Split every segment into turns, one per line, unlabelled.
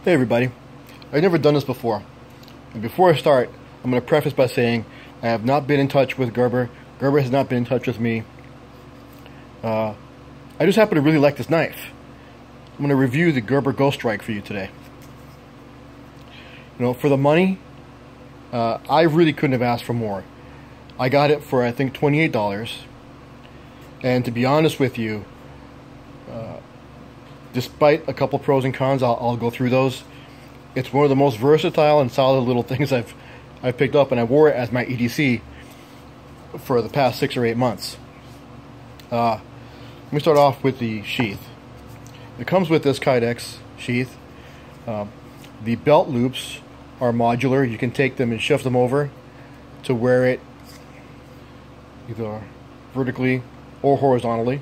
Hey everybody, I've never done this before, and before I start, I'm going to preface by saying I have not been in touch with Gerber. Gerber has not been in touch with me. I just happen to really like this knife. I'm going to review the Gerber Ghoststrike for you today. You know, for the money, I really couldn't have asked for more. I got it for I think $28, and to be honest with you, despite a couple pros and cons, I'll go through those. It's one of the most versatile and solid little things I've picked up, and I wore it as my EDC for the past 6 or 8 months. Let me start off with the sheath. It comes with this Kydex sheath. The belt loops are modular. You can take them and shift them over to wear it either vertically or horizontally.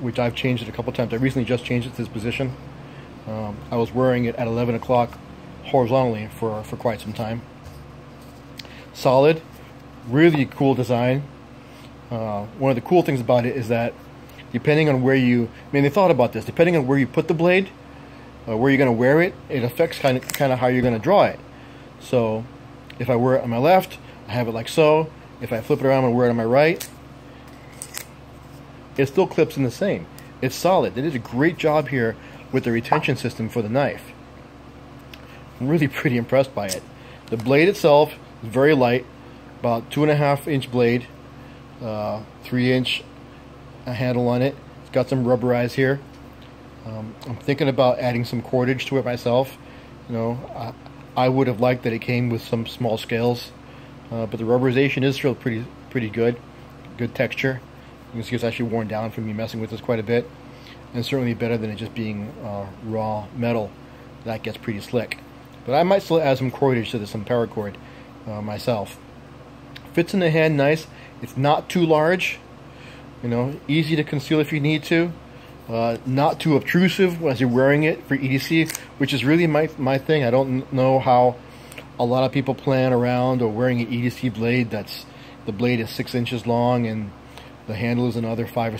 Which I've changed it a couple times. I recently just changed it to this position. I was wearing it at 11 o'clock horizontally for quite some time. Solid, really cool design. One of the cool things about it is that depending on where you, they thought about this, depending on where you put the blade, where you're going to wear it, it affects kind of how you're going to draw it. So if I wear it on my left, I have it like so. If I flip it around and wear it on my right, it still clips in the same. It's solid. They did a great job here with the retention system for the knife. I'm really pretty impressed by it. The blade itself is very light, about 2.5-inch blade, 3-inch handle on it. It's got some rubberized here. I'm thinking about adding some cordage to it myself. You know, I would have liked that it came with some small scales, but the rubberization is still pretty good. Good texture. You can see it's actually worn down from me messing with this quite a bit, and certainly better than it just being raw metal. That gets pretty slick. But I might still add some cordage to this, some paracord myself. Fits in the hand nice. It's not too large. You know, easy to conceal if you need to. Not too obtrusive as you're wearing it for EDC, which is really my thing. I don't know how a lot of people plan around or wearing an EDC blade that's the blade is 6 inches long and the handle is another 5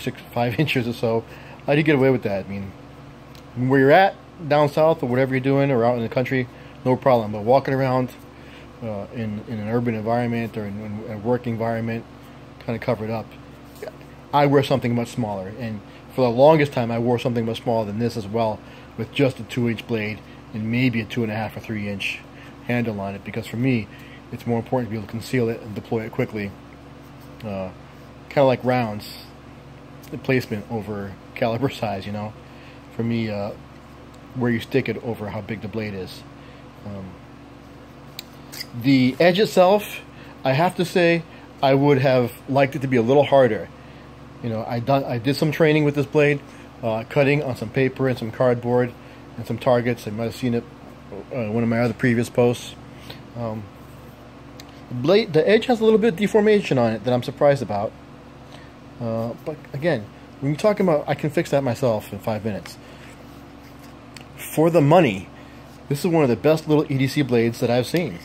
inches or so. How do you get away with that? I mean, where you're at, down south or whatever you're doing, or out in the country, no problem. But walking around in an urban environment or in a work environment, kind of covered up, I wear something much smaller. And for the longest time, I wore something much smaller than this as well, with just a 2-inch blade and maybe a 2.5 or 3-inch handle on it. Because for me, it's more important to be able to conceal it and deploy it quickly. Kind of like rounds, the placement over caliber size, you know. For me, where you stick it over how big the blade is. The edge itself, I have to say, I would have liked it to be a little harder. You know, I did some training with this blade, cutting on some paper and some cardboard and some targets. You might have seen it one of my other previous posts. The edge has a little bit of deformation on it that I'm surprised about. But again, when you're talking about, I can fix that myself in 5 minutes. For the money, this is one of the best little EDC blades that I've seen.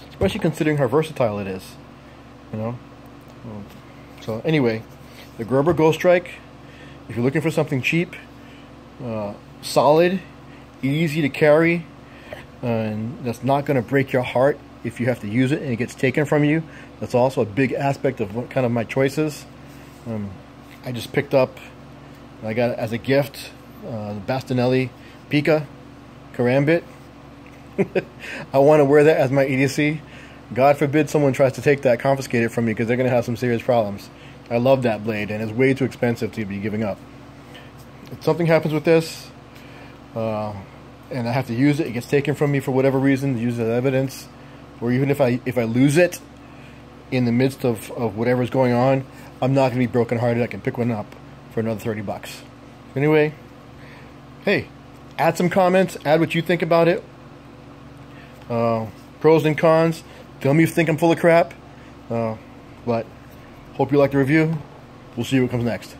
Especially considering how versatile it is. You know? So anyway, the Gerber Ghoststrike, if you're looking for something cheap, solid, easy to carry, and that's not going to break your heart if you have to use it and it gets taken from you. That's also a big aspect of what kind of my choices. I just picked up, I got it as a gift, the Bastinelli Pica Karambit. I want to wear that as my EDC. God forbid someone tries to take that, confiscate it from me, because they're going to have some serious problems. I love that blade, and it's way too expensive to be giving up. If something happens with this, and I have to use it, it gets taken from me for whatever reason, to use as evidence, or even if I lose it in the midst of whatever's going on, I'm not going to be brokenhearted. I can pick one up for another 30 bucks. Anyway, hey, add some comments, add what you think about it. Pros and cons. Tell me if you think I'm full of crap. But hope you like the review. We'll see what comes next.